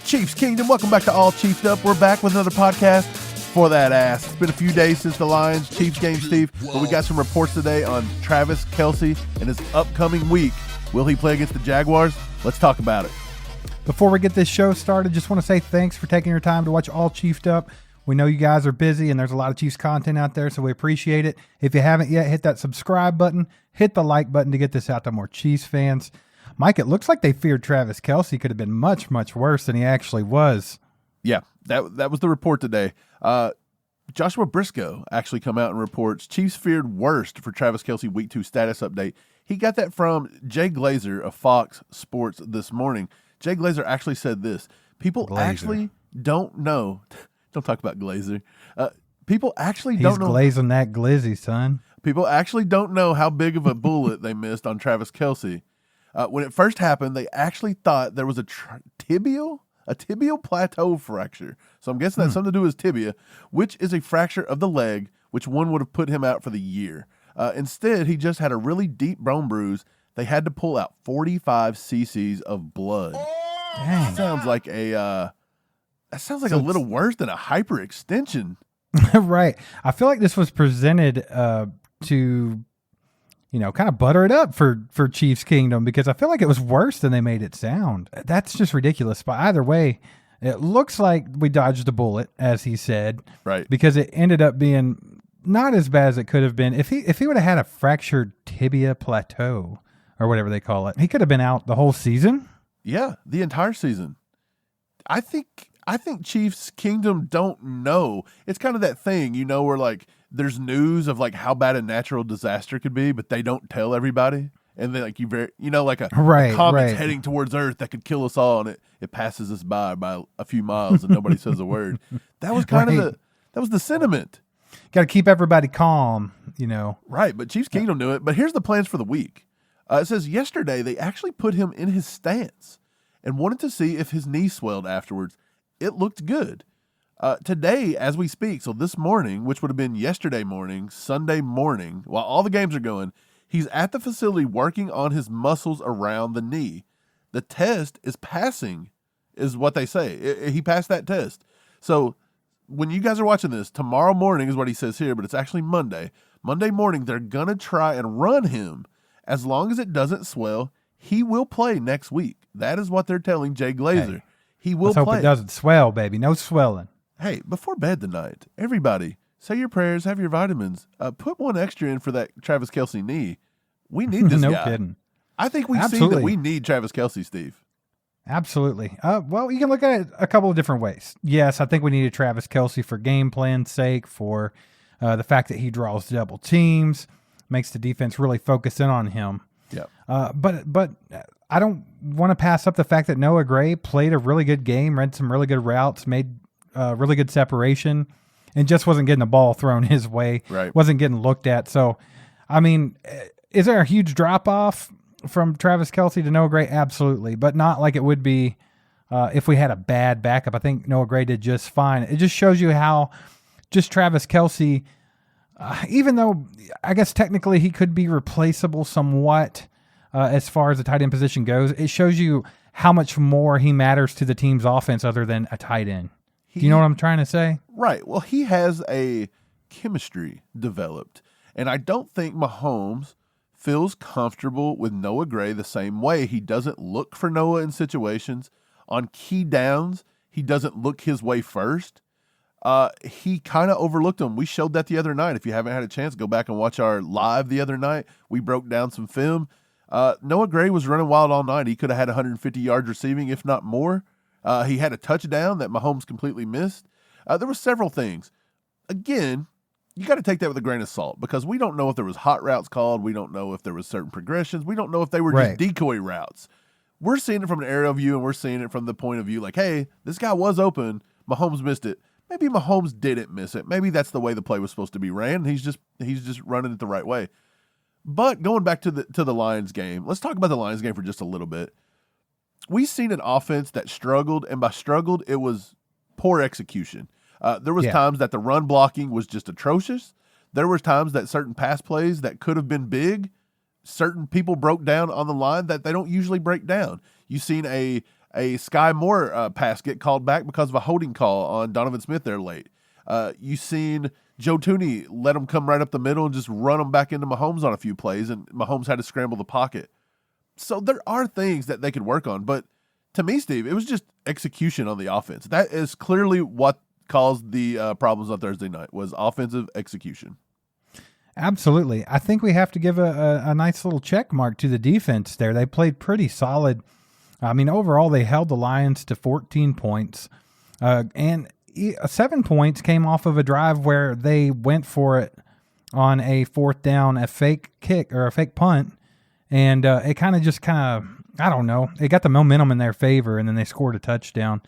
Chiefs Kingdom, welcome back to All Chiefed Up. We're back with another podcast for that ass. It's been a few days since the Lions-Chiefs game, Steve, but we got some reports today on Travis Kelce and his upcoming week. Will he play against the Jaguars? Let's talk about it. Before we get this show started, just want to say thanks for taking your time to watch All Chiefed Up. We know you guys are busy and there's a lot of Chiefs content out there, so we appreciate it. If you haven't yet, hit that subscribe button, hit the like button to get this out to more Chiefs fans. Mike, it looks like they feared Travis Kelce could have been much, much worse than he actually was. Yeah, that was the report today. Joshua Briscoe actually come out and reports Chiefs feared worst for Travis Kelce Week 2 status update. He got that from Jay Glazer of Fox Sports this morning. Jay Glazer actually said this. People actually don't know. Don't talk about Glazer. People actually don't know. He's glazing that glizzy, son. People actually don't know how big of a bullet they missed on Travis Kelce. When it first happened, they actually thought there was a tibial plateau fracture. So I'm guessing that's something to do with his tibia, which is a fracture of the leg, which one would have put him out for the year. Instead, he just had a really deep bone bruise. They had to pull out 45 cc's of blood. Dang. That sounds like a little worse than a hyperextension. Right. I feel like this was presented to, kind of butter it up for Chiefs Kingdom, because I feel like it was worse than they made it sound. That's just ridiculous. But either way, it looks like we dodged a bullet, as he said. Right. Because it ended up being not as bad as it could have been. If he would have had a fractured tibia plateau, or whatever they call it, he could have been out the whole season. Yeah, the entire season. I think Chiefs Kingdom don't know. It's kind of that thing, where like there's news of like how bad a natural disaster could be, but they don't tell everybody. And then like a comet's heading towards Earth that could kill us all, and it passes us by a few miles and nobody says a word. That was kind of the sentiment. Got to keep everybody calm, Right, but Chiefs Kingdom knew it. But here's the plans for the week. It says yesterday they actually put him in his stance and wanted to see if his knee swelled afterwards. It looked good. Today, as we speak, so this morning, which would have been yesterday morning, Sunday morning, while all the games are going, he's at the facility working on his muscles around the knee. The test is passing, is what they say. He passed that test. So when you guys are watching this, tomorrow morning is what he says here, but it's actually Monday. Monday morning, they're going to try and run him. As long as it doesn't swell, he will play next week. That is what they're telling Jay Glazer. Hey, he will let's play. hope it doesn't swell, baby. No swelling. Hey, before bed tonight, everybody, say your prayers, have your vitamins. Put one extra in for that Travis Kelce knee. We need this no guy. kidding. I think we've seen that we need Travis Kelce, Steve. Absolutely. Well, you can look at it a couple of different ways. Yes, I think we needed Travis Kelce for game plan's sake, for the fact that he draws double teams, makes the defense really focus in on him. Yeah. But I don't want to pass up the fact that Noah Gray played a really good game, ran some really good routes, made really good separation, and just wasn't getting the ball thrown his way. Right. Wasn't getting looked at. So, I mean, is there a huge drop-off from Travis Kelce to Noah Gray? Absolutely, but not like it would be if we had a bad backup. I think Noah Gray did just fine. It just shows you how just Travis Kelce, even though I guess technically he could be replaceable somewhat as far as the tight end position goes, it shows you how much more he matters to the team's offense other than a tight end. Do you know what I'm trying to say? Right. Well, he has a chemistry developed, and I don't think Mahomes feels comfortable with Noah Gray the same way. He doesn't look for Noah in situations. On key downs, he doesn't look his way first. He kind of overlooked him. We showed that the other night. If you haven't had a chance, go back and watch our live the other night. We broke down some film. Noah Gray was running wild all night. He could have had 150 yards receiving, if not more. He had a touchdown that Mahomes completely missed. There were several things. Again, you got to take that with a grain of salt, because we don't know if there was hot routes called. We don't know if there was certain progressions. We don't know if they were just decoy routes. We're seeing it from an aerial view, and we're seeing it from the point of view like, hey, this guy was open. Mahomes missed it. Maybe Mahomes didn't miss it. Maybe that's the way the play was supposed to be ran. He's just running it the right way. But going back to the Lions game, let's talk about the Lions game for just a little bit. We've seen an offense that struggled, and by struggled, it was poor execution. There was times that the run blocking was just atrocious. There was times that certain pass plays that could have been big, certain people broke down on the line that they don't usually break down. You've seen a a Sky Moore pass get called back because of a holding call on Donovan Smith there late. You seen Joe Tooney let him come right up the middle and just run him back into Mahomes on a few plays, and Mahomes had to scramble the pocket. So there are things that they could work on, but to me, Steve, it was just execution on the offense. That is clearly what caused the problems on Thursday night, was offensive execution. Absolutely. I think we have to give a nice little check mark to the defense there. They played pretty solid. I mean, overall, they held the Lions to 14 points, and 7 points came off of a drive where they went for it on a 4th down, a fake kick or a fake punt, and it I don't know, it got the momentum in their favor, and then they scored a touchdown.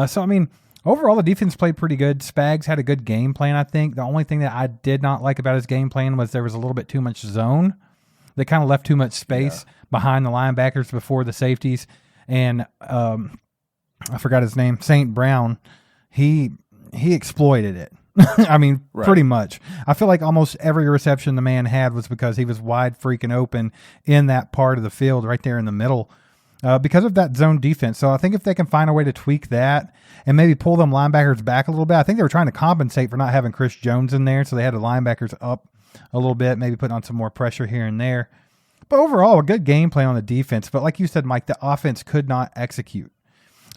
So, I mean, overall, the defense played pretty good. Spags had a good game plan, I think. The only thing that I did not like about his game plan was there was a little bit too much zone. They kind of left too much space behind the linebackers before the safeties. And I forgot his name, St. Brown, he exploited it. I mean, pretty much. I feel like almost every reception the man had was because he was wide freaking open in that part of the field right there in the middle because of that zone defense. So I think if they can find a way to tweak that and maybe pull them linebackers back a little bit. I think they were trying to compensate for not having Chris Jones in there, so they had the linebackers up a little bit, maybe putting on some more pressure here and there. But overall, a good game plan on the defense. But like you said, Mike, the offense could not execute.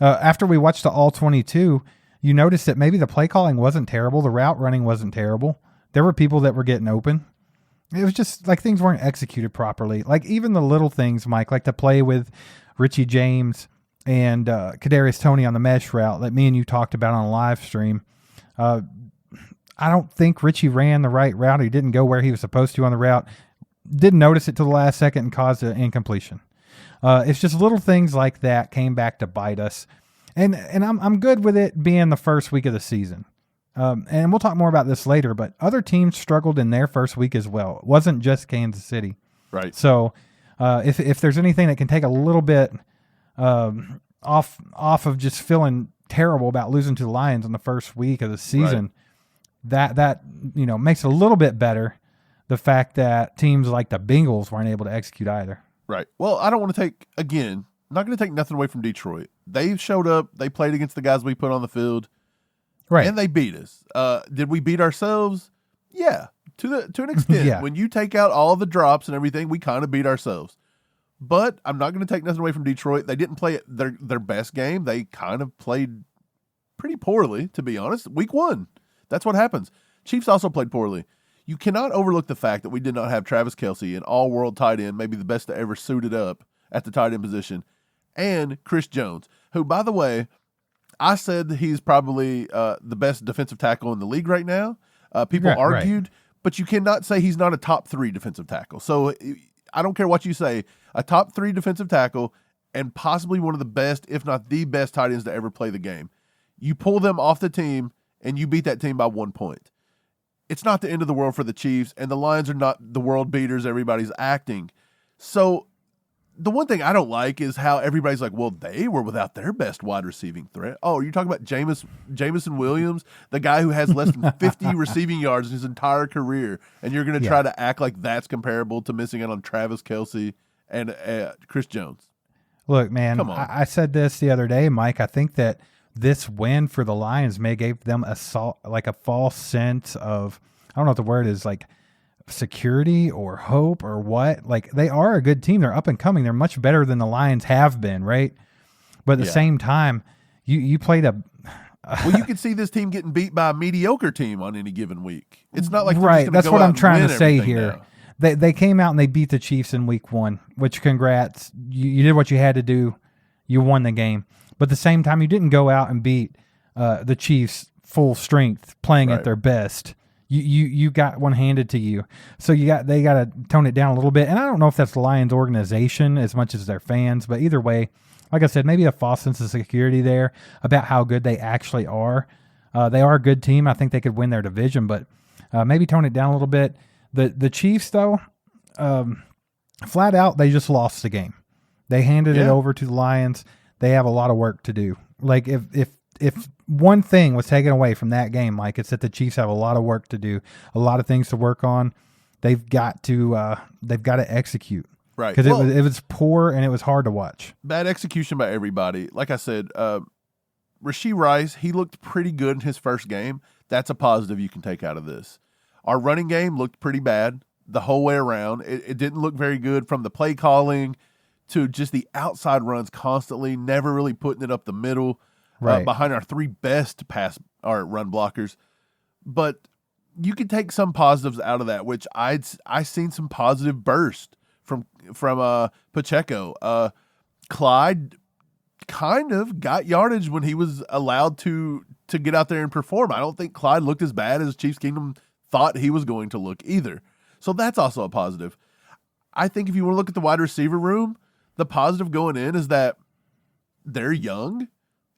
After we watched the All-22, you noticed that maybe the play calling wasn't terrible. The route running wasn't terrible. There were people that were getting open. It was just like things weren't executed properly. Like even the little things, Mike, like the play with Richie James and Kadarius Toney on the mesh route that me and you talked about on a live stream. I don't think Richie ran the right route. He didn't go where he was supposed to on the route. Didn't notice it till the last second and caused an incompletion. It's just little things like that came back to bite us. And I'm good with it being the first week of the season. And we'll talk more about this later, but other teams struggled in their first week as well. It wasn't just Kansas City. Right. So if there's anything that can take a little bit off of just feeling terrible about losing to the Lions in the first week of the season, that makes it a little bit better. The fact that teams like the Bengals weren't able to execute either. Right. Well, I don't want to not going to take nothing away from Detroit. They showed up. They played against the guys we put on the field. Right. And they beat us. Did we beat ourselves? Yeah, to an extent. Yeah. When you take out all the drops and everything, we kind of beat ourselves. But I'm not going to take nothing away from Detroit. They didn't play their best game. They kind of played pretty poorly, to be honest. Week 1. That's what happens. Chiefs also played poorly. You cannot overlook the fact that we did not have Travis Kelce, an all-world tight end, maybe the best to ever suited up at the tight end position, and Chris Jones, who, by the way, I said he's probably the best defensive tackle in the league right now. People argued, but you cannot say he's not a top 3 defensive tackle. So I don't care what you say, a top 3 defensive tackle and possibly one of the best, if not the best tight ends to ever play the game. You pull them off the team and you beat that team by 1 point. It's not the end of the world for the Chiefs, and the Lions are not the world beaters everybody's acting. So the one thing I don't like is how everybody's like, well, they were without their best wide receiving threat. Oh, you're talking about Jameson Williams, the guy who has less than 50 receiving yards in his entire career, and you're going to try to act like that's comparable to missing out on Travis Kelce and Chris Jones. Look, man, Come on. I said this the other day, Mike. I think that this win for the Lions may give them a false sense of, I don't know what the word is, like security or hope or what. Like they are a good team. They're up and coming. They're much better than the Lions have been, right? But at the same time, you played a well, you can see this team getting beat by a mediocre team on any given week. It's not like right. That's what I'm trying to say here. Now. They came out and they beat the Chiefs in week 1, which congrats. You did what you had to do. You won the game. But at the same time, you didn't go out and beat the Chiefs full strength, playing at their best. You got one handed to you. So they got to tone it down a little bit. And I don't know if that's the Lions organization as much as their fans, but either way, like I said, maybe a false sense of security there about how good they actually are. They are a good team. I think they could win their division, but maybe tone it down a little bit. The Chiefs, though, flat out, they just lost the game. They handed it over to the Lions. They have a lot of work to do. Like if one thing was taken away from that game, Mike, it's that the Chiefs have a lot of work to do, a lot of things to work on. They've got to execute. Right. Because it was poor and it was hard to watch. Bad execution by everybody. Like I said, Rashee Rice, he looked pretty good in his first game. That's a positive you can take out of this. Our running game looked pretty bad the whole way around. It didn't look very good from the play calling to just the outside runs constantly, never really putting it up the middle behind our three best run blockers. But you can take some positives out of that, which I seen some positive burst from Pacheco. Clyde kind of got yardage when he was allowed to get out there and perform. I don't think Clyde looked as bad as Chiefs Kingdom thought he was going to look either. So that's also a positive. I think if you want to look at the wide receiver room, the positive going in is that they're young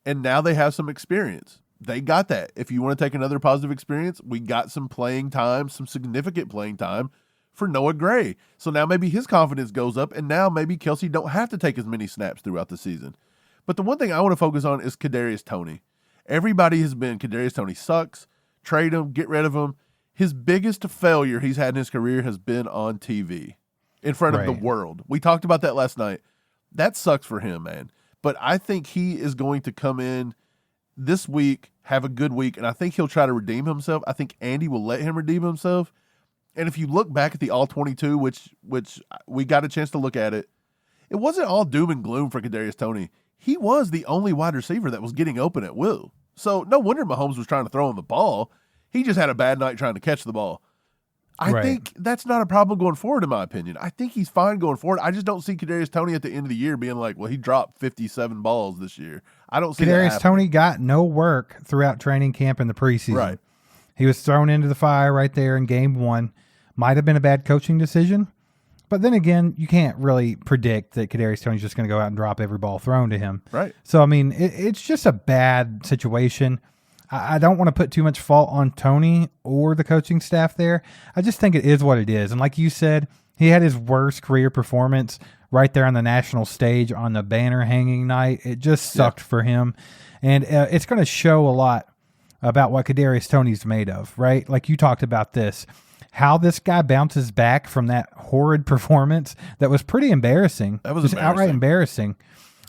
and now they have some experience. They got that. If you want to take another positive experience, we got some playing time, some significant playing time for Noah Gray. So now maybe his confidence goes up, and now maybe Kelce don't have to take as many snaps throughout the season. But the one thing I want to focus on is Kadarius Toney. Everybody has been, Kadarius Toney sucks, trade him, get rid of him. His biggest failure he's had in his career has been on TV in front of the world. We talked about that last night. That sucks for him, man. But I think he is going to come in this week, have a good week, and I think he'll try to redeem himself. I think Andy will let him redeem himself. And if you look back at the All-22, which we got a chance to look at it, it wasn't all doom and gloom for Kadarius Toney. He was the only wide receiver that was getting open at will. So no wonder Mahomes was trying to throw him the ball. He just had a bad night trying to catch the ball. I think that's not a problem going forward, in my opinion. I think he's fine going forward. I just don't see Kadarius Toney at the end of the year being like, well, he dropped 57 balls this year. I don't see Kadarius Toney got no work throughout training camp in the preseason. Right. He was thrown into the fire right there in game one. Might have been a bad coaching decision. But then again, you can't really predict that Kadarius Toney's just going to go out and drop every ball thrown to him. Right. So, I mean, it's just a bad situation. I don't want to put too much fault on Toney or the coaching staff there. I just think it is what it is. And like you said, he had his worst career performance right there on the national stage on the banner hanging night. It just sucked for him. And it's going to show a lot about what Kadarius Toney's made of, right? Like you talked about this. How this guy bounces back from that horrid performance that was pretty embarrassing. That was just outright embarrassing.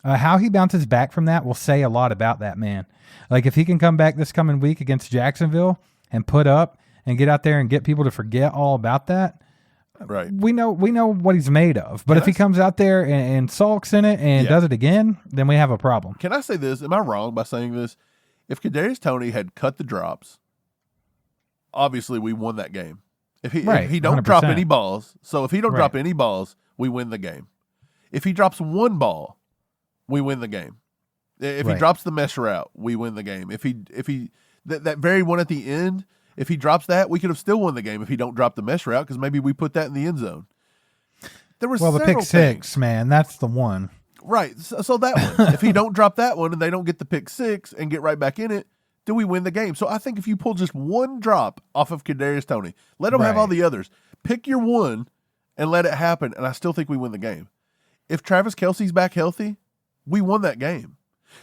How he bounces back from that will say a lot about that man. Like if he can come back this coming week against Jacksonville and put up and get out there and get people to forget all about that, right? We know what he's made of. But if he comes out there and sulks in it and does it again, then we have a problem. Can I say this? Am I wrong by saying this? If Kadarius Toney had cut the drops, obviously we won that game. If he don't 100%. drop any balls, so if he don't drop any balls, we win the game. If he drops one ball, we win the game. If he drops the mesh route, we win the game. If he that very one at the end, if he drops that, we could have still won the game if he don't drop the mesh route because maybe we put that in the end zone. There was the pick six, man, that's the one. Right. So that one, if he don't drop that one and they don't get the pick six and get right back in it, do we win the game? So I think if you pull just one drop off of Kadarius Toney, let him have all the others. Pick your one and let it happen, and I still think we win the game. If Travis Kelce's back healthy, we won that game.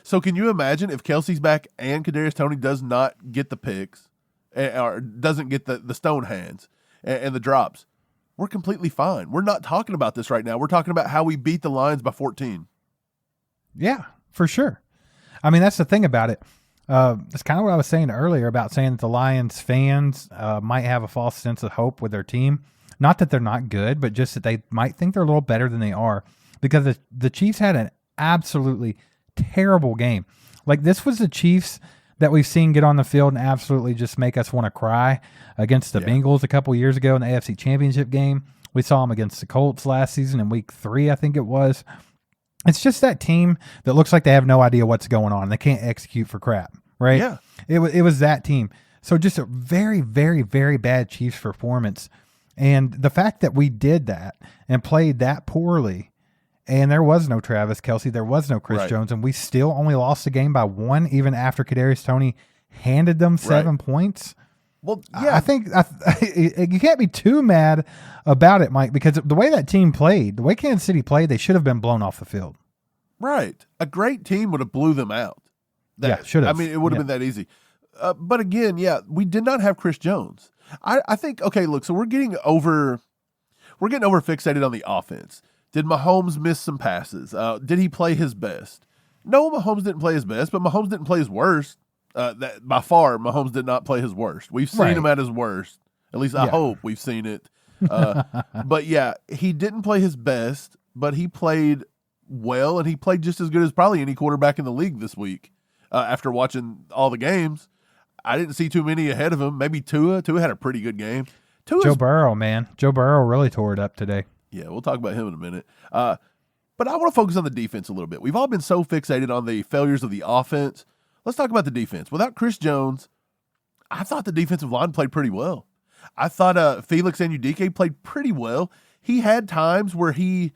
So can you imagine if Kelce's back and Kadarius Toney does not get the picks or doesn't get the stone hands and the drops? We're completely fine. We're not talking about this right now. We're talking about how we beat the Lions by 14. Yeah, for sure. I mean, that's the thing about it. It's kind of what I was saying earlier about saying that the Lions fans might have a false sense of hope with their team. Not that they're not good, but just that they might think they're a little better than they are because the Chiefs had an absolutely terrible game. Like this was the Chiefs that we've seen get on the field and absolutely just make us want to cry against the Bengals a couple years ago in the AFC Championship game. We saw them against the Colts last season in week 3, I think it was. It's just that team that looks like they have no idea what's going on. They can't execute for crap, right? Yeah. It was that team. So just a very, very, very bad Chiefs performance. And the fact that we did that and played that poorly, and there was no Travis Kelce, there was no Chris Jones, and we still only lost the game by 1, even after Kadarius Toney handed them 7 points. Well, yeah. I think you can't be too mad about it, Mike, because the way that team played, the way Kansas City played, they should have been blown off the field. Right. A great team would have blew them out. Should have. I mean, it would have been that easy. But again, we did not have Chris Jones. I think, okay, look, so we're getting over fixated on the offense. Did Mahomes miss some passes? Did he play his best? No, Mahomes didn't play his best, but Mahomes didn't play his worst. By far, Mahomes did not play his worst. We've seen him at his worst. At least I hope we've seen it. But yeah, he didn't play his best, but he played well, and he played just as good as probably any quarterback in the league this week. After watching all the games, I didn't see too many ahead of him. Maybe Tua. Tua had a pretty good game. Joe Burrow, man. Joe Burrow really tore it up today. Yeah, we'll talk about him in a minute. But I want to focus on the defense a little bit. We've all been so fixated on the failures of the offense. Let's talk about the defense. Without Chris Jones, I thought the defensive line played pretty well. I thought Felix Anudike played pretty well. He had times where he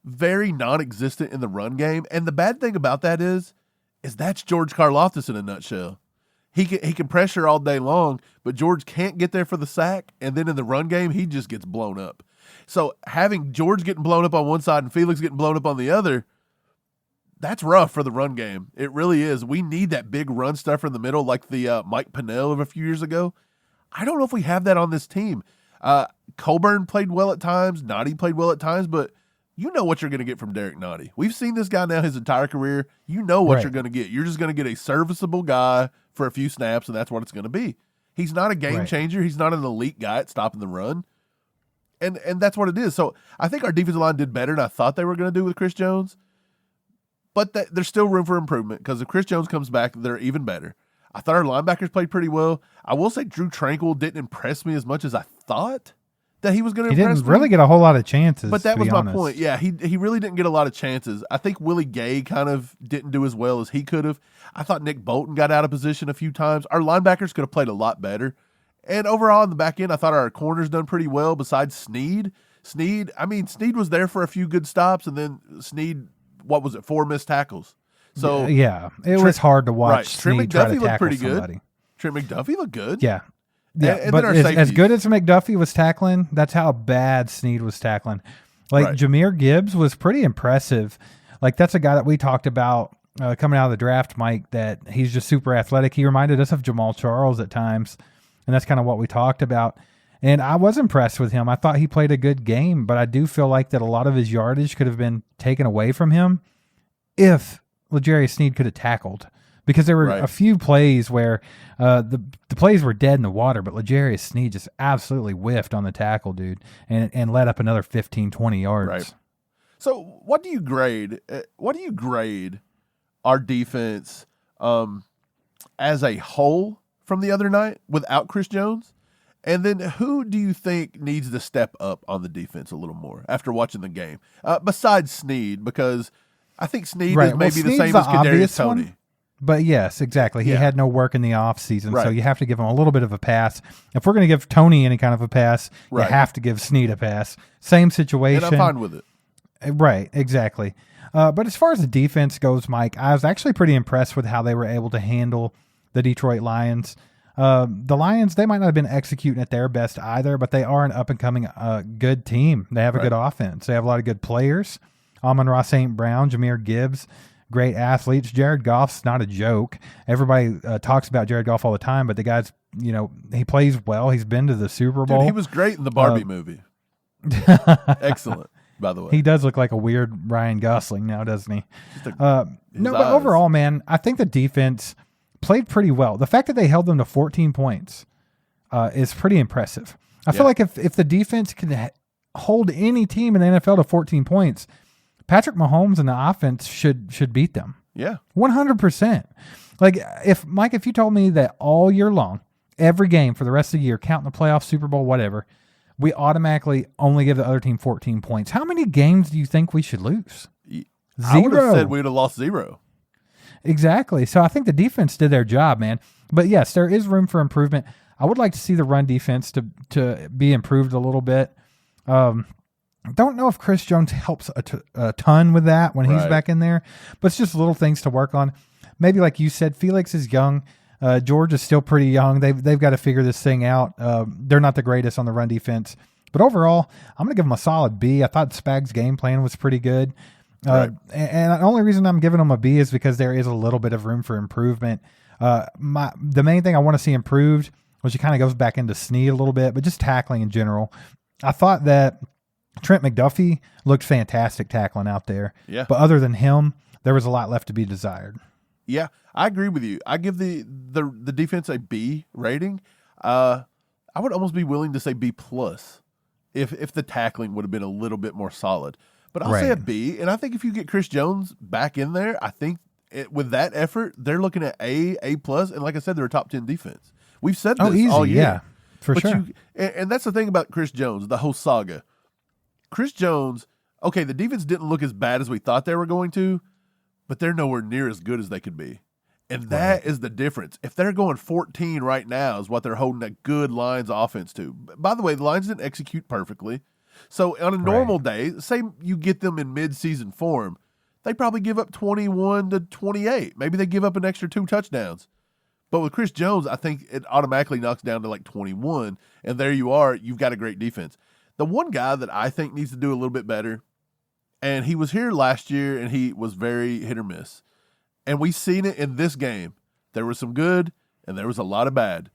very non-existent in the run game. And the bad thing about that is that's George Karlaftis in a nutshell. He can pressure all day long, but George can't get there for the sack. And then in the run game, he just gets blown up. So having George getting blown up on one side and Felix getting blown up on the other, that's rough for the run game. It really is. We need that big run stuffer in the middle like the Mike Pennell of a few years ago. I don't know if we have that on this team. Coburn played well at times. Noddy played well at times, but you know what you're going to get from Derek Noddy. We've seen this guy now his entire career. You know what you're going to get. You're just going to get a serviceable guy for a few snaps, and that's what it's going to be. He's not a game changer. He's not an elite guy at stopping the run. And that's what it is. So I think our defensive line did better than I thought they were going to do with Chris Jones. But there's still room for improvement because if Chris Jones comes back, they're even better. I thought our linebackers played pretty well. I will say Drew Tranquil didn't impress me as much as I thought that he was going to impress me. He didn't really get a whole lot of chances. But that was my point. Yeah, he really didn't get a lot of chances. I think Willie Gay kind of didn't do as well as he could have. I thought Nick Bolton got out of position a few times. Our linebackers could have played a lot better. And overall, in the back end, I thought our corners done pretty well besides Snead. Snead was there for a few good stops, and then Snead, 4 missed tackles. So yeah, it was hard to watch. Trent Snead try to McDuffie looked pretty somebody. good. Trent McDuffie looked good. Yeah. And but then our as good as McDuffie was tackling, that's how bad Snead was tackling. Like Jahmyr Gibbs was pretty impressive. Like that's a guy that we talked about coming out of the draft, Mike, that he's just super athletic. He reminded us of Jamal Charles at times, and that's kind of what we talked about. And I was impressed with him. I thought he played a good game, but I do feel like that a lot of his yardage could have been taken away from him if L'Jarius Sneed could have tackled. Because there were a few plays where the plays were dead in the water, but L'Jarius Sneed just absolutely whiffed on the tackle, dude, and let up another 15, 20 yards. Right. So what do you grade? What do you grade our defense as a whole from the other night without Chris Jones? And then who do you think needs to step up on the defense a little more after watching the game? Besides Sneed, because I think Sneed is maybe the same as Kadarius Toney. But yes, exactly. He had no work in the offseason, so you have to give him a little bit of a pass. If we're going to give Toney any kind of a pass, you have to give Sneed a pass. Same situation. And I'm fine with it. Right, exactly. But as far as the defense goes, Mike, I was actually pretty impressed with how they were able to handle the Detroit Lions. The Lions, they might not have been executing at their best either, but they are an up-and-coming good team. They have a good offense. They have a lot of good players. Amon-Ra St. Brown, Jahmyr Gibbs, great athletes. Jared Goff's not a joke. Everybody talks about Jared Goff all the time, but the guy's, he plays well. He's been to the Super Bowl. Dude, he was great in the Barbie movie. Excellent, by the way. He does look like a weird Ryan Gosling now, doesn't he? But overall, man, I think the defense played pretty well. The fact that they held them to 14 points is pretty impressive. I feel like if the defense can hold any team in the NFL to 14 points, Patrick Mahomes and the offense should beat them. Yeah. 100%. Like, if you told me that all year long, every game for the rest of the year, counting the playoffs, Super Bowl, whatever, we automatically only give the other team 14 points, how many games do you think we should lose? 0. I would have said we would have lost 0. Exactly. So I think the defense did their job, man. But yes, there is room for improvement. I would like to see the run defense to be improved a little bit. Don't know if Chris Jones helps a ton with that when he's back in there, but it's just little things to work on. Maybe like you said, Felix is young. George is still pretty young. They've got to figure this thing out. They're not the greatest on the run defense, but overall, I'm going to give them a solid B. I thought Spag's game plan was pretty good. And the only reason I'm giving them a B is because there is a little bit of room for improvement. The main thing I want to see improved, which it kind of goes back into Snead a little bit, but just tackling in general. I thought that Trent McDuffie looked fantastic tackling out there. Yeah. But other than him, there was a lot left to be desired. Yeah, I agree with you. I give the defense a B rating. I would almost be willing to say B plus if the tackling would have been a little bit more solid. But I'll say a B, and I think if you get Chris Jones back in there, I think with that effort, they're looking at A plus, and like I said, they're a top 10 defense. We've said this easy, all year. Yeah, for sure. And that's the thing about Chris Jones, the whole saga. Chris Jones, okay, the defense didn't look as bad as we thought they were going to, but they're nowhere near as good as they could be. And that is the difference. If they're going 14 right now is what they're holding a good Lions offense to. By the way, the Lions didn't execute perfectly. So on a normal day, say you get them in mid-season form, they probably give up 21 to 28. Maybe they give up an extra 2 touchdowns. But with Chris Jones, I think it automatically knocks down to like 21, and there you are. You've got a great defense. The one guy that I think needs to do a little bit better, and he was here last year, and he was very hit or miss. And we've seen it in this game. There was some good, and there was a lot of bad.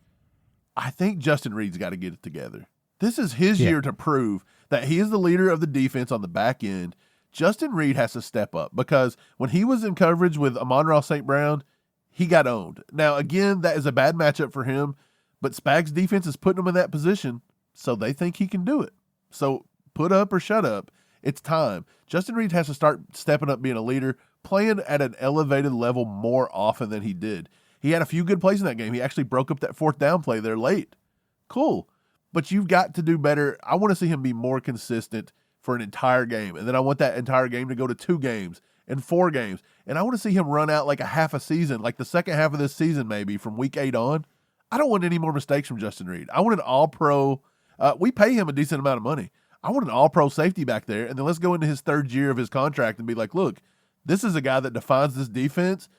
I think Justin Reed's got to get it together. This is his year to prove that he is the leader of the defense on the back end. Justin Reed has to step up because when he was in coverage with Amon-Ra St. Brown, he got owned. Now, again, that is a bad matchup for him, but Spags' defense is putting him in that position, so they think he can do it. So put up or shut up. It's time. Justin Reed has to start stepping up being a leader, playing at an elevated level more often than he did. He had a few good plays in that game. He actually broke up that 4th down play there late. Cool. But you've got to do better. I want to see him be more consistent for an entire game. And then I want that entire game to go to 2 games and 4 games. And I want to see him run out like a half a season, like the second half of this season maybe from week 8 on. I don't want any more mistakes from Justin Reed. I want an all-pro. We pay him a decent amount of money. I want an all-pro safety back there. And then let's go into his 3rd year of his contract and be like, look, this is a guy that defines this defense.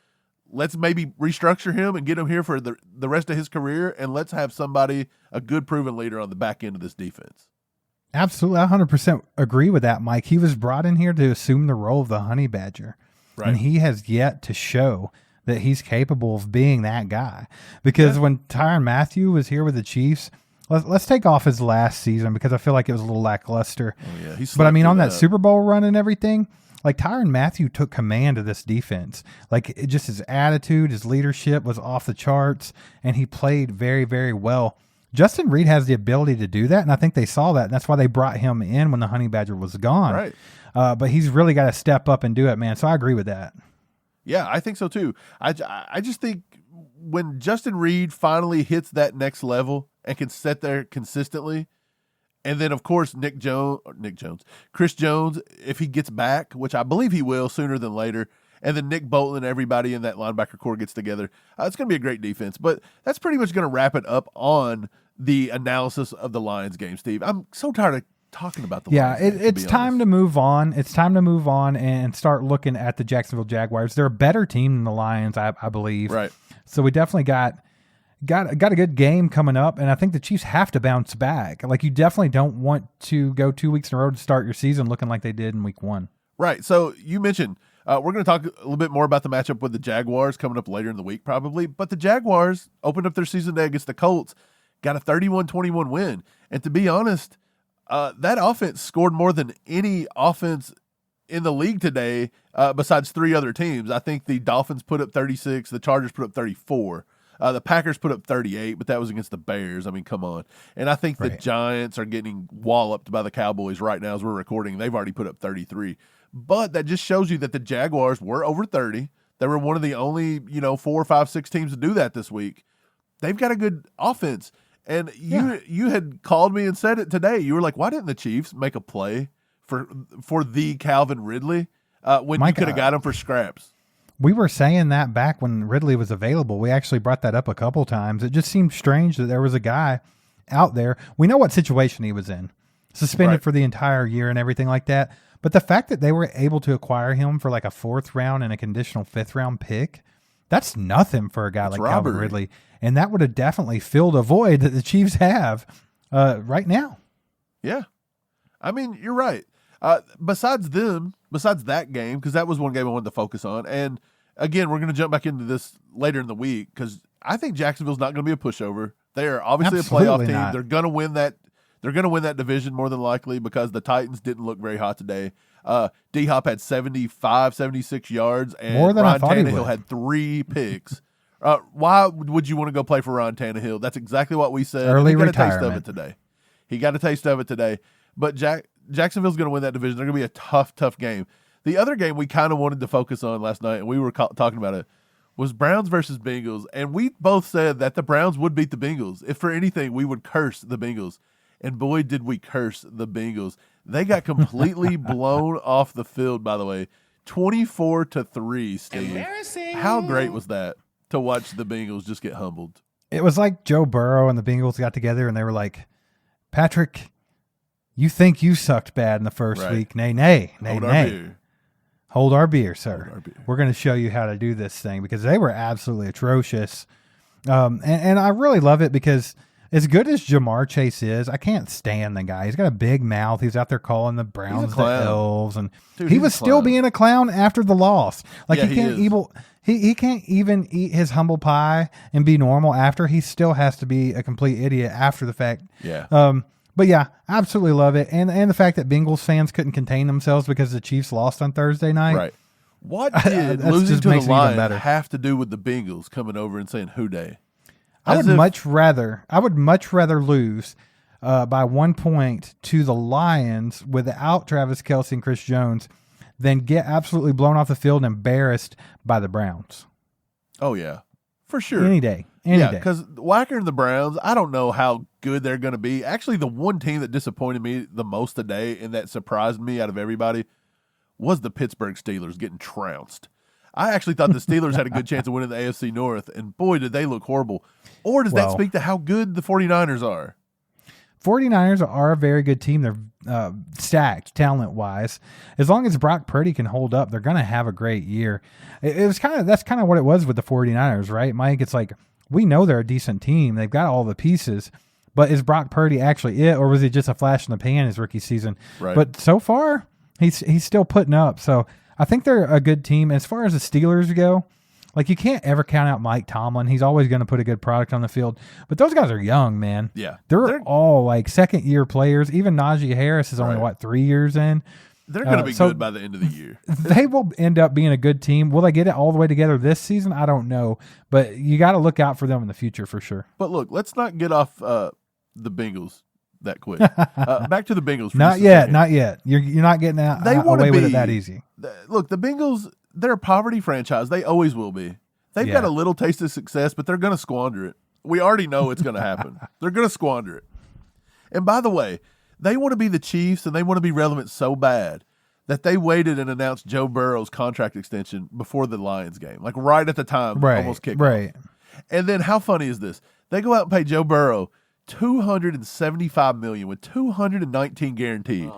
Let's maybe restructure him and get him here for the rest of his career, and let's have somebody, a good proven leader on the back end of this defense. Absolutely. I 100% agree with that, Mike. He was brought in here to assume the role of the honey badger, and he has yet to show that he's capable of being that guy. Because when Tyrann Mathieu was here with the Chiefs, let's take off his last season because I feel like it was a little lackluster. Oh, yeah. But I mean, on that Super Bowl run and everything, like Tyrann Mathieu took command of this defense. Like just his attitude, his leadership was off the charts, and he played very, very well. Justin Reed has the ability to do that, and I think they saw that, and that's why they brought him in when the honey badger was gone. Right. But he's really got to step up and do it, man. So I agree with that. Yeah, I think so too. I just think when Justin Reed finally hits that next level and can sit there consistently, and then, of course, Chris Jones, if he gets back, which I believe he will sooner than later, and then Nick Bolton and everybody in that linebacker core gets together, it's going to be a great defense. But that's pretty much going to wrap it up on the analysis of the Lions game, Steve. I'm so tired of talking about the Lions game, it's time to move on. It's time to move on and start looking at the Jacksonville Jaguars. They're a better team than the Lions, I believe. Right. So we definitely got a good game coming up, and I think the Chiefs have to bounce back. Like, you definitely don't want to go 2 weeks in a row to start your season looking like they did in week 1. Right. So you mentioned we're going to talk a little bit more about the matchup with the Jaguars coming up later in the week probably, but the Jaguars opened up their season day against the Colts, got a 31-21 win. And to be honest, that offense scored more than any offense in the league today besides 3 other teams. I think the Dolphins put up 36, the Chargers put up 34. The Packers put up 38, but that was against the Bears. I mean, come on. And I think the Giants are getting walloped by the Cowboys right now as we're recording. They've already put up 33. But that just shows you that the Jaguars were over 30. They were one of the only, 4, 5, 6 teams to do that this week. They've got a good offense. And you had called me and said it today. You were like, why didn't the Chiefs make a play for the Calvin Ridley when you could have got him for scraps? We were saying that back when Ridley was available. We actually brought that up a couple times. It just seemed strange that there was a guy out there. We know what situation he was in, suspended for the entire year and everything like that. But the fact that they were able to acquire him for like a 4th round and a conditional 5th round pick, that's nothing for a guy like Calvin Ridley. And that would have definitely filled a void that the Chiefs have right now. Yeah. I mean, you're right. Besides that game, because that was one game I wanted to focus on. And again, we're going to jump back into this later in the week because I think Jacksonville's not going to be a pushover. They are obviously a playoff team. They're going to win that They're going to win that division more than likely because the Titans didn't look very hot today. D-Hop had 75, 76 yards, and More than I Ryan thought he Tannehill would. had 3 picks. Why would you want to go play for Ryan Tannehill? That's exactly what we said. Early He got a taste of retirement. it today. He got a taste of it today. But Jacksonville's going to win that division. They're going to be a tough, tough game. The other game we kind of wanted to focus on last night, and we were talking about it, was Browns versus Bengals. And we both said that the Browns would beat the Bengals. If for anything, we would curse the Bengals. And boy, did we curse the Bengals. They got completely blown off the field, by the way. 24-3, Steve. Embarrassing. How great was that to watch the Bengals just get humbled? It was like Joe Burrow and the Bengals got together and they were like, Patrick, you think you sucked bad in the first Right. week. Nay. Hold our beer. Hold our beer, sir. Hold our beer. We're going to show you how to do this thing because they were absolutely atrocious. And I really love it because as good as Jamar Chase is, I can't stand the guy. He's got a big mouth. He's out there calling the Browns the clown. elves. And Dude, he he's was a still clown. being a clown after the loss. Like Yeah, he can't he is. he can't even eat his humble pie and be normal after. He still has to be a complete idiot after the fact. Yeah. But yeah, absolutely love it. And the fact that Bengals fans couldn't contain themselves because the Chiefs lost on Thursday night. Right. What did That's losing just to the makes it even Lions better. have to do with the Bengals coming over and saying "Who Day"? I As would if- much rather lose by 1 point to the Lions without Travis Kelce and Chris Jones than get absolutely blown off the field and embarrassed by the Browns. Oh yeah, for sure. Any day. Any Yeah, day. because Wacker and the Browns, I don't know how good they're going to be. Actually, the one team that disappointed me the most today and that surprised me out of everybody was the Pittsburgh Steelers getting trounced. I actually thought the Steelers had a good chance of winning the AFC North, and boy, did they look horrible. Or does that Well- speak to how good the 49ers are? 49ers are a very good team. They're stacked talent-wise. As long as Brock Purdy can hold up, they're going to have a great year. That's kind of what it was with the 49ers, right, Mike? It's like we know they're a decent team. They've got all the pieces, but is Brock Purdy actually it, or was he just a flash in the pan his rookie season? Right. But so far, he's still putting up. So I think they're a good team. As far as the Steelers go, like you can't ever count out Mike Tomlin. He's always going to put a good product on the field. But those guys are young, man. Yeah. They're all like second-year players. Even Najee Harris is only, Right. 3 years in? They're going to be so- good by the end of the year. They will end up being a good team. Will they get it all the way together this season? I don't know. But you got to look out for them in the future for sure. But look, let's not get off the Bengals that quick. Back to the Bengals. For Not just a yet. second. Not yet. You're not getting out They wanna away with be- it that easy. Look, the Bengals, they're a poverty franchise. They always will be. They've Yeah. got a little taste of success, but they're going to squander it. We already know it's going to happen. They're going to squander it. And by the way, they want to be the Chiefs and they want to be relevant so bad that they waited and announced Joe Burrow's contract extension before the Lions game, like right at the time, almost kickoff. Right. And then how funny is this? They go out and pay Joe Burrow $275 million with $219 guaranteed.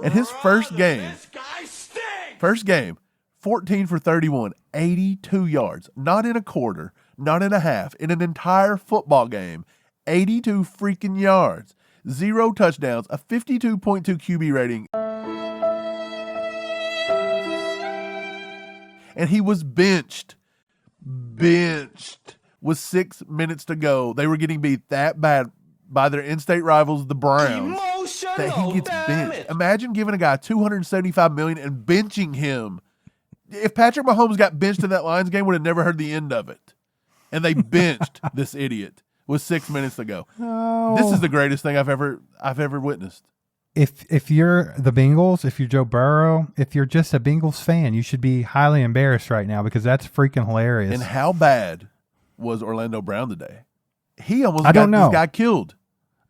And his first game, 14 for 31, 82 yards, not in a quarter, not in a half, in an entire football game, 82 freaking yards, 0 touchdowns, a 52.2 QB rating. And he was benched with 6 minutes to go. They were getting beat that bad by their in-state rivals, the Browns, that he gets benched. Imagine giving a guy $275 million and benching him. If Patrick Mahomes got benched in that Lions game, would have never heard the end of it. And they benched this idiot with 6 minutes to go. Oh. This is the greatest thing I've ever witnessed. If you're the Bengals, if you're Joe Burrow, if you're just a Bengals fan, you should be highly embarrassed right now because that's freaking hilarious. And how bad was Orlando Brown today? He almost I got don't know. this guy killed.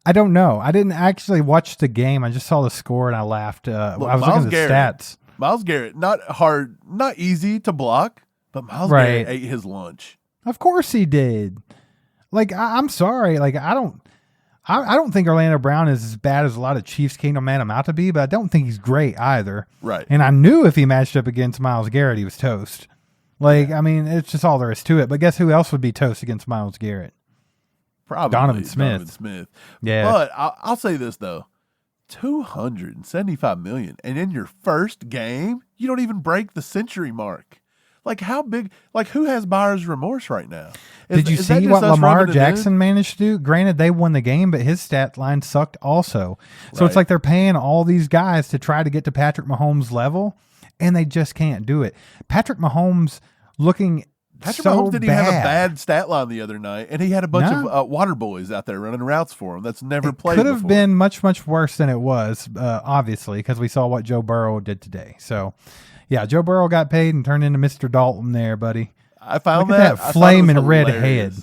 I don't know. I didn't actually watch the game. I just saw the score and I laughed. I was looking Myles at the Garrett. stats. Myles Garrett, not hard, not easy to block, but Myles Right. Garrett ate his lunch. Of course he did. Like I'm sorry. Like I don't think Orlando Brown is as bad as a lot of Chiefs Kingdom made him out to be, but I don't think he's great either. Right. And I knew if he matched up against Myles Garrett, he was toast. Like, I mean, it's just all there is to it. But guess who else would be toast against Myles Garrett? Probably Donovan Smith. Yeah. But I'll say this, though. $275 million. And in your first game, you don't even break the century mark. Like how big? Like who has buyer's remorse right now? Did you see what Lamar Jackson managed to do? Granted, they won the game, but his stat line sucked also. So it's like they're paying all these guys to try to get to Patrick Mahomes' level, and they just can't do it. Patrick Mahomes Mahomes didn't even have a bad stat line the other night, and he had a bunch of water boys out there running routes for him. That's never played before. Could have been much, much worse than it was, obviously, because we saw what Joe Burrow did today. So, yeah, Joe Burrow got paid and turned into Mr. Dalton there, buddy. I found look at that flaming red head.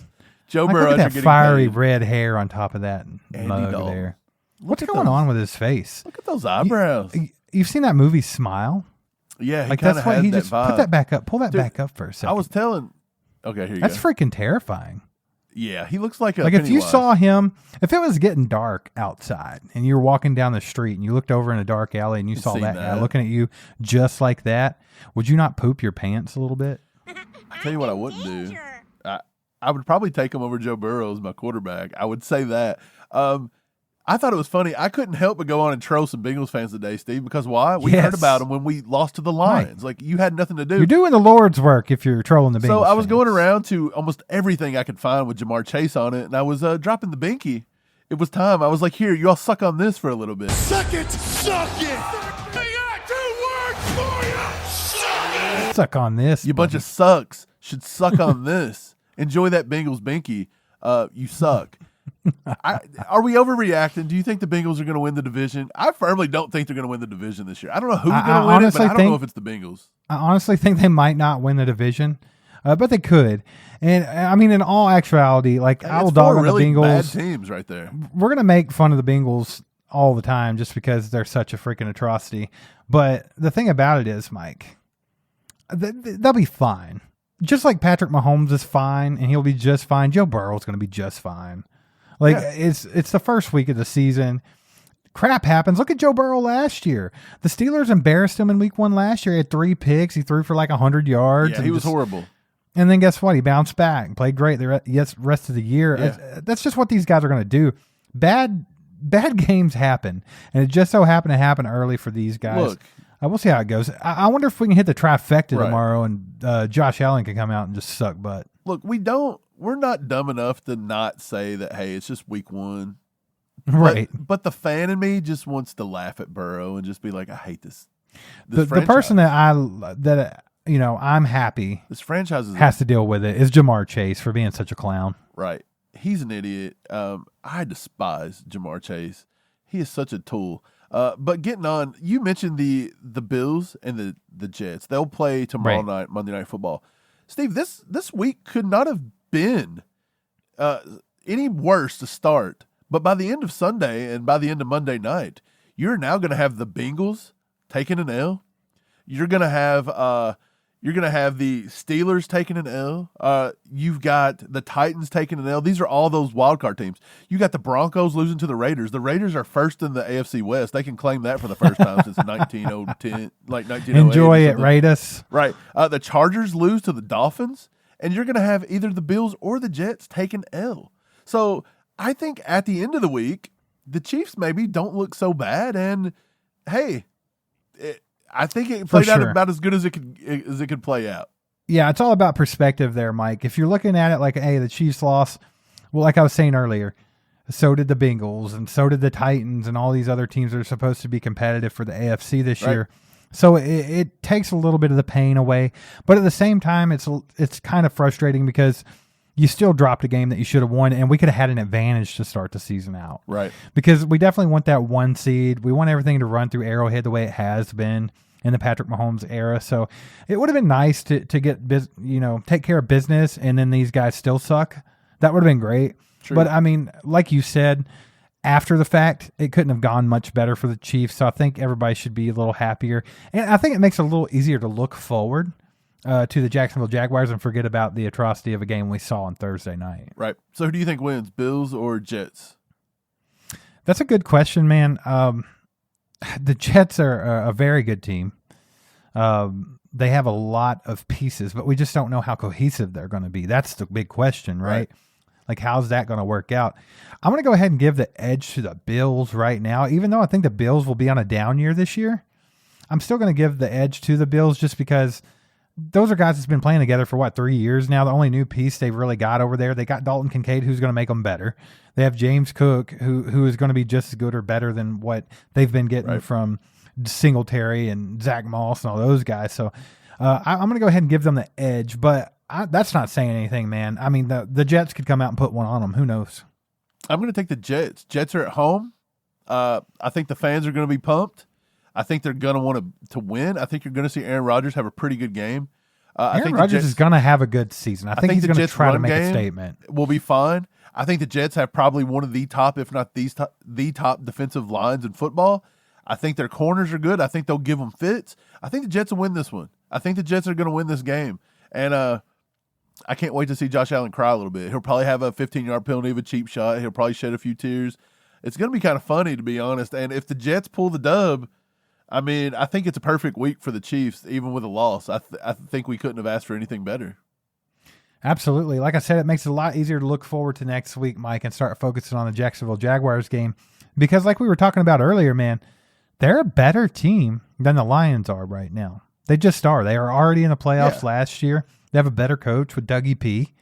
Joe Burrow, look at that fiery red hair on top of that mug Dalton. there. What's going on with his face? Look at those eyebrows. You've seen that movie Smile? Yeah, like that's why he just vibe. Put that back up. Pull that back up for a second. I was telling. Okay, here you That's go. freaking terrifying. Yeah, he looks like a. Like if you saw him, if it was getting dark outside and you were walking down the street and you looked over in a dark alley and you saw that guy looking at you just like that, would you not poop your pants a little bit? I tell you what, I wouldn't do. I would probably take him over Joe Burrow as my quarterback. I would say that. I thought it was funny. I couldn't help but go on and troll some Bengals fans today, Steve, because why? We heard about them when we lost to the Lions. Right. Like, you had nothing to do. You're doing the Lord's work if you're trolling the Bengals. So I was going around to almost everything I could find with Jamar Chase on it, and I was dropping the binky. It was time. I was like, here, you all suck on this for a little bit. Suck it! Suck it! They got 2 words for you! Suck it! Suck on this. You bunch of sucks should suck on this. Enjoy that Bengals binky. You suck. Are we overreacting? Do you think the Bengals are going to win the division? I firmly don't think they're going to win the division this year. I don't know who's going to win it, but I don't know if it's the Bengals. I honestly think they might not win the division, but they could. And I mean, in all actuality, like I will dog on the Bengals. Bad teams right there. We're going to make fun of the Bengals all the time just because they're such a freaking atrocity. But the thing about it is, Mike, they'll be fine. Just like Patrick Mahomes is fine, and he'll be just fine. Joe Burrow is going to be just fine. Like it's the first week of the season. Crap happens. Look at Joe Burrow last year. The Steelers embarrassed him in week 1 last year. He had 3 picks. He threw for like 100 yards. Yeah, he was horrible. And then guess what? He bounced back and played great the rest of the year. Yeah. That's just what these guys are going to do. Bad games happen, and it just so happened to happen early for these guys. Look. We'll see how it goes. I wonder if we can hit the trifecta tomorrow and Josh Allen can come out and just suck butt. Look, we're not dumb enough to not say that, hey, it's just week 1. Right. But the fan in me just wants to laugh at Burrow and just be like, I hate this. The person that I'm happy this franchise has to deal with it is Jamar Chase for being such a clown. Right. He's an idiot. I despise Jamar Chase. He is such a tool. But getting on, you mentioned the Bills and the Jets. They'll play tomorrow night, Monday Night Football. Steve, this week could not have been any worse to start. But by the end of Sunday and by the end of Monday night, you're now going to have the Bengals taking an L. You're going to have the Steelers taking an L. You've got the Titans taking an L. These are all those wild card teams. You got the Broncos losing to the Raiders. The Raiders are first in the AFC West. They can claim that for the first time since 1910, like 1908. Enjoy it, rate us. Right. The Chargers lose to the Dolphins, and you're going to have either the Bills or the Jets take an L. So I think at the end of the week, the Chiefs maybe don't look so bad, and hey, I think it played out about as good as it could play out. Yeah, it's all about perspective there, Mike. If you're looking at it like, hey, the Chiefs lost, well, like I was saying earlier, so did the Bengals, and so did the Titans, and all these other teams that are supposed to be competitive for the AFC this year. So it takes a little bit of the pain away, but at the same time, it's kind of frustrating because you still dropped a game that you should have won, and we could have had an advantage to start the season out. Right. Because we definitely want that 1 seed. We want everything to run through Arrowhead the way it has been in the Patrick Mahomes era. So it would have been nice to get, take care of business, and then these guys still suck. That would have been great. True. But, I mean, like you said, after the fact, it couldn't have gone much better for the Chiefs. So I think everybody should be a little happier. And I think it makes it a little easier to look forward to the Jacksonville Jaguars and forget about the atrocity of a game we saw on Thursday night. Right. So who do you think wins, Bills or Jets? That's a good question, man. The Jets are a very good team. They have a lot of pieces, but we just don't know how cohesive they're going to be. That's the big question, right? Like, how's that going to work out? I'm going to go ahead and give the edge to the Bills right now, even though I think the Bills will be on a down year this year. I'm still going to give the edge to the Bills just because those are guys that's been playing together for 3 years now. The only new piece they've really got over there, they got Dalton Kincaid, who's going to make them better. They have James Cook, who is going to be just as good or better than what they've been getting from Singletary and Zach Moss and all those guys. So I'm going to go ahead and give them the edge, but that's not saying anything, man. I mean, the Jets could come out and put one on them. Who knows? I'm going to take the Jets. Jets are at home. I think the fans are going to be pumped. I think they're going to want to win. I think you're going to see Aaron Rodgers have a pretty good game. Aaron Rodgers is going to have a good season. I think he's going to try to make a statement. Will be fine. I think the Jets have probably one of the top, if not the top defensive lines in football. I think their corners are good. I think they'll give them fits. I think the Jets will win this one. I think the Jets are going to win this game. And I can't wait to see Josh Allen cry a little bit. He'll probably have a 15-yard penalty of a cheap shot. He'll probably shed a few tears. It's going to be kind of funny, to be honest. And if the Jets pull the dub, I mean, I think it's a perfect week for the Chiefs, even with a loss. I think we couldn't have asked for anything better. Absolutely. Like I said, it makes it a lot easier to look forward to next week, Mike, and start focusing on the Jacksonville Jaguars game. Because like we were talking about earlier, man, they're a better team than the Lions are right now. They just are. They are already in the playoffs last year. They have a better coach with Dougie P.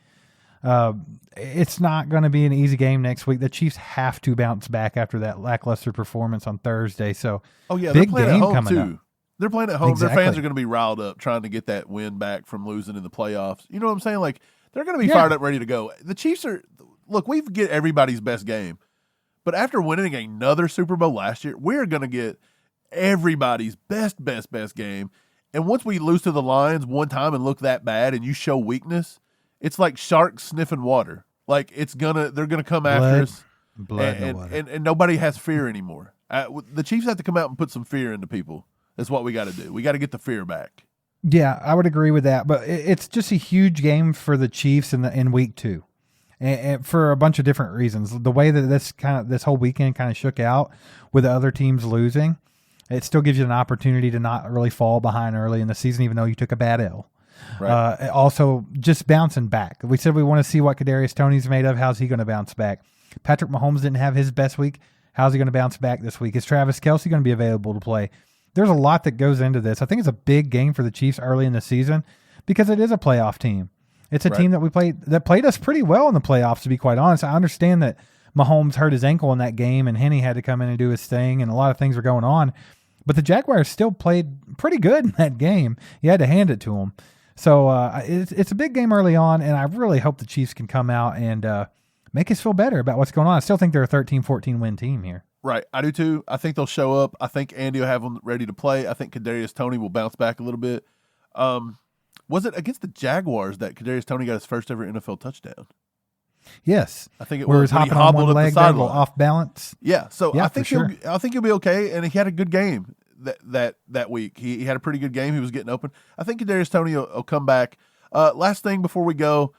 It's not going to be an easy game next week. The Chiefs have to bounce back after that lackluster performance on Thursday. So, big game at home coming up. They're playing at home. Exactly. Their fans are going to be riled up trying to get that win back from losing in the playoffs. You know what I'm saying? Like, they're going to be fired up, ready to go. The Chiefs are – look, we get everybody's best game. But after winning another Super Bowl last year, we're going to get everybody's best game. And once we lose to the Lions one time and look that bad and you show weakness, it's like sharks sniffing water. Like, they're going to come after us. And nobody has fear anymore. The Chiefs have to come out and put some fear into people. That's what we got to do. We got to get the fear back. Yeah, I would agree with that. But it's just a huge game for the Chiefs in week 2, and for a bunch of different reasons. The way that this whole weekend kind of shook out with the other teams losing, it still gives you an opportunity to not really fall behind early in the season, even though you took a bad L. Right. Also, just bouncing back. We said we want to see what Kadarius Toney's made of. How's he going to bounce back? Patrick Mahomes didn't have his best week. How's he going to bounce back this week? Is Travis Kelce going to be available to play? There's a lot that goes into this. I think it's a big game for the Chiefs early in the season because it is a playoff team. It's a team that played us pretty well in the playoffs, to be quite honest. I understand that Mahomes hurt his ankle in that game and Henne had to come in and do his thing and a lot of things were going on. But the Jaguars still played pretty good in that game. You had to hand it to them. So it's a big game early on, and I really hope the Chiefs can come out and make us feel better about what's going on. I still think they're a 13-14 win team here. Right, I do too. I think they'll show up. I think Andy will have them ready to play. I think Kadarius Toney will bounce back a little bit. Was it against the Jaguars that Kadarius Toney got his first ever NFL touchdown? Yes, I think it was. Where he hopping on one leg, a little off balance. Yeah, so I think he'll be okay, and he had a good game that week. He had a pretty good game. He was getting open. I think Kadarius Toney will come back. Last thing before we go,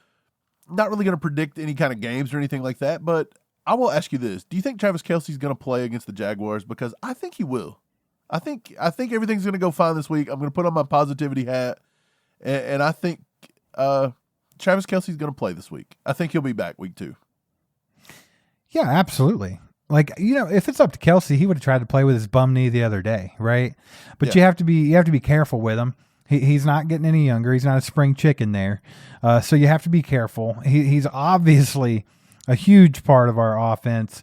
not really going to predict any kind of games or anything like that, but I will ask you this. Do you think Travis Kelce is going to play against the Jaguars? Because I think he will. I think everything's going to go fine this week. I'm going to put on my positivity hat, and I think Travis Kelce is going to play this week. I think he'll be back week 2. Yeah, absolutely. Like, if it's up to Kelce, he would have tried to play with his bum knee the other day, right? But you have to be careful with him. He's not getting any younger. He's not a spring chicken there. So you have to be careful. He's obviously a huge part of our offense.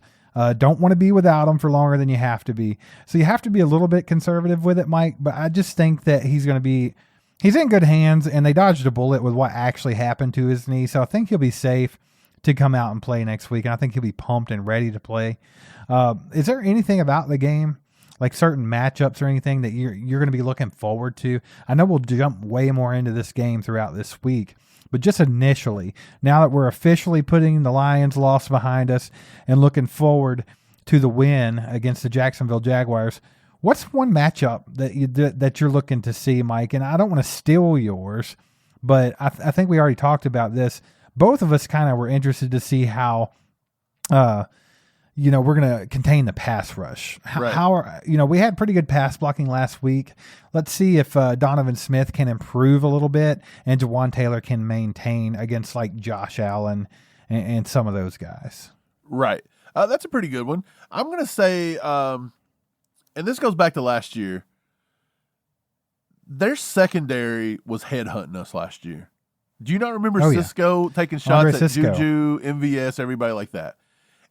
Don't want to be without him for longer than you have to be. So you have to be a little bit conservative with it, Mike. But I just think that he's in good hands, and they dodged a bullet with what actually happened to his knee. So I think he'll be safe to come out and play next week. And I think he'll be pumped and ready to play. Is there anything about the game, like certain matchups or anything that you're going to be looking forward to? I know we'll jump way more into this game throughout this week, but just initially, now that we're officially putting the Lions' loss behind us and looking forward to the win against the Jacksonville Jaguars, what's one matchup that you're looking to see, Mike? And I don't want to steal yours, but I think we already talked about this. Both of us kind of were interested to see how, we're going to contain the pass rush. We had pretty good pass blocking last week. Let's see if Donovan Smith can improve a little bit and Jawan Taylor can maintain against like Josh Allen and some of those guys. Right. That's a pretty good one. I'm going to say, and this goes back to last year, their secondary was headhunting us last year. Do you not remember Oh, yeah. Cisco taking shots Andre at Cisco. Juju, MVS, everybody like that?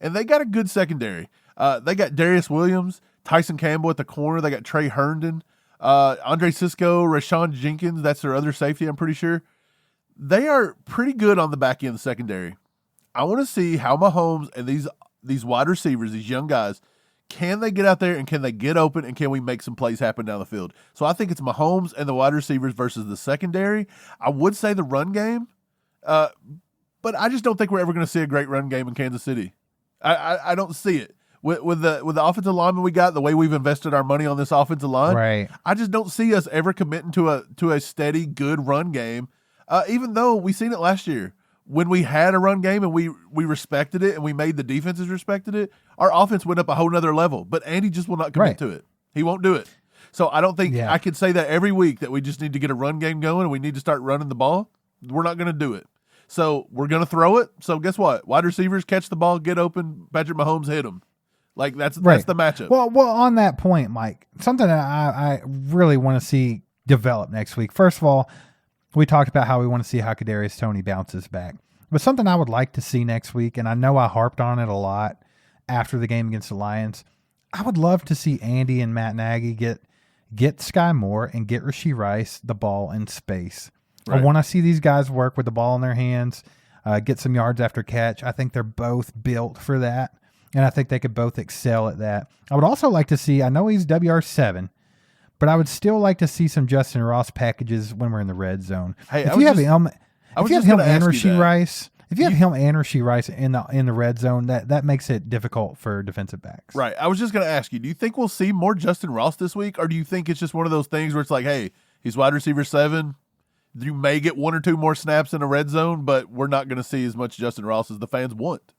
And they got a good secondary. They got Darius Williams, Tyson Campbell at the corner. They got Trey Herndon, Andre Cisco, Rashawn Jenkins. That's their other safety, I'm pretty sure. They are pretty good on the back end secondary. I want to see how Mahomes and these wide receivers, these young guys, can they get out there and can they get open and can we make some plays happen down the field? So I think it's Mahomes and the wide receivers versus the secondary. I would say the run game, but I just don't think we're ever going to see a great run game in Kansas City. I don't see it. With the offensive lineman we got, the way we've invested our money on this offensive line, Right. I just don't see us ever committing to a steady, good run game. Even though we seen it last year when we had a run game and we respected it and we made the defenses respected it, our offense went up a whole nother level. But Andy just will not commit Right. to it. He won't do it. So I don't think Yeah. I could say that every week that we just need to get a run game going and we need to start running the ball. We're not going to do it. So we're going to throw it. So guess what? Wide receivers catch the ball, get open. Patrick Mahomes hit them. Like that's the matchup. Well, on that point, Mike, something that I really want to see develop next week. First of all, we talked about how we want to see how Kadarius Toney bounces back. But something I would like to see next week, and I know I harped on it a lot after the game against the Lions, I would love to see Andy and Matt Nagy get Sky Moore and get Rashee Rice the ball in space. Right. I want to see these guys work with the ball in their hands, get some yards after catch. I think they're both built for that, and I think they could both excel at that. I would also like to see, I know he's WR7, but I would still like to see some Justin Ross packages when we're in the red zone. Hey, If you have him and Rashee Rice, if you have him and Rashee Rice in the red zone, that makes it difficult for defensive backs. Right. I was just going to ask you, do you think we'll see more Justin Ross this week, or do you think it's just one of those things where it's like, hey, he's wide receiver 7, you may get 1 or 2 more snaps in the red zone, but we're not going to see as much Justin Ross as the fans want?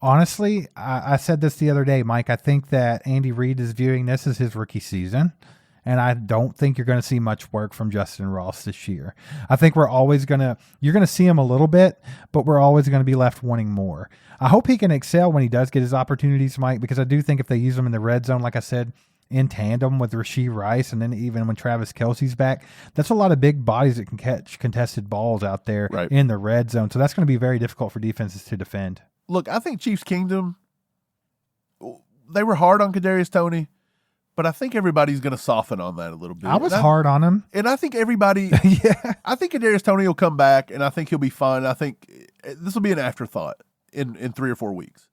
Honestly, I said this the other day, Mike. I think that Andy Reid is viewing this as his rookie season, and I don't think you're going to see much work from Justin Ross this year. I think you're going to see him a little bit, but we're always going to be left wanting more. I hope he can excel when he does get his opportunities, Mike, because I do think if they use him in the red zone, like I said, in tandem with Rashee Rice, and then even when Travis Kelce's back, that's a lot of big bodies that can catch contested balls out there in the red zone. So that's going to be very difficult for defenses to defend. Look, I think Chiefs Kingdom, they were hard on Kadarius Toney, but I think everybody's going to soften on that a little bit. I was hard on him. And I think everybody I think Kadarius Toney will come back, and I think he'll be fine. I think this will be an afterthought in 3 or 4 weeks.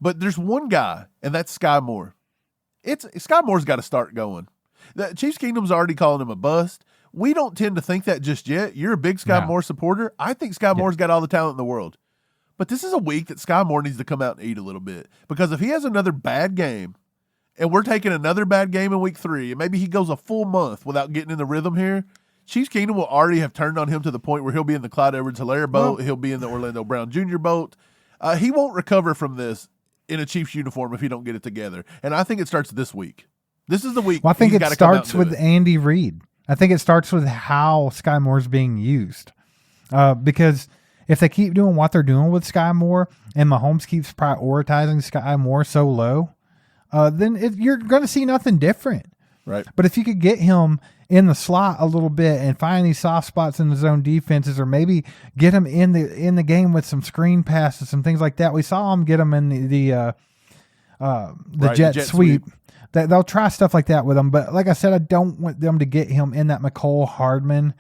But there's one guy, and that's Sky Moore. Sky Moore's got to start going. The Chiefs Kingdom's already calling him a bust. We don't tend to think that just yet. You're a big Sky Moore supporter. I think Sky Moore's got all the talent in the world. But this is a week that Sky Moore needs to come out and eat a little bit. Because if he has another bad game, and we're taking another bad game in week 3, and maybe he goes a full month without getting in the rhythm here, Chiefs Kingdom will already have turned on him to the point where he'll be in the Clyde Edwards-Helaire boat. He'll be in the Orlando Brown Jr. boat. He won't recover from this in a Chiefs uniform if he don't get it together. And I think it starts this week. This is the week. Well, I think it starts with Andy Reid. I think it starts with how Sky Moore's being used. Because if they keep doing what they're doing with Sky Moore and Mahomes keeps prioritizing Sky Moore so low, then you're going to see nothing different. Right. But if you could get him in the slot a little bit and find these soft spots in the zone defenses, or maybe get him in the game with some screen passes, some things like that. We saw him get him in the jet sweep. They'll try stuff like that with him. But like I said, I don't want them to get him in that McCole Hardman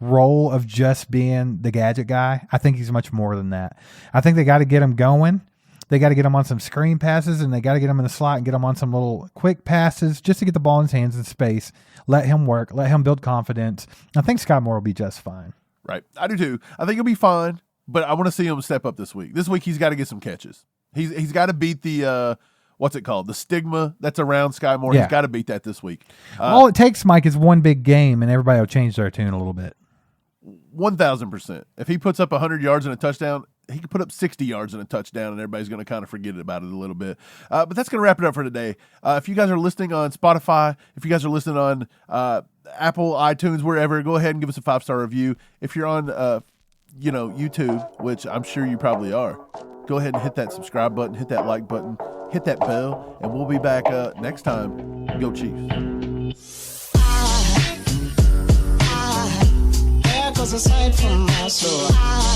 role of just being the gadget guy. I think he's much more than that. I think they got to get him going. They got to get him on some screen passes, and they got to get him in the slot and get him on some little quick passes just to get the ball in his hands in space. Let him work. Let him build confidence. I think Sky Moore will be just fine. Right. I do too. I think he'll be fine, but I want to see him step up this week. This week he's got to get some catches. He's got to beat the what's it called? The stigma that's around Sky Moore. Yeah. He's got to beat that this week. All it takes, Mike, is one big game, and everybody will change their tune a little bit. 1,000%. If he puts up 100 yards and a touchdown, he could put up 60 yards and a touchdown, and everybody's going to kind of forget about it a little bit. But that's going to wrap it up for today. If you guys are listening on Spotify, if you guys are listening on Apple, iTunes, wherever, go ahead and give us a 5-star review. If you're on, YouTube, which I'm sure you probably are, go ahead and hit that subscribe button, hit that like button, hit that bell, and we'll be back next time. Go Chiefs. was a sight for my soul.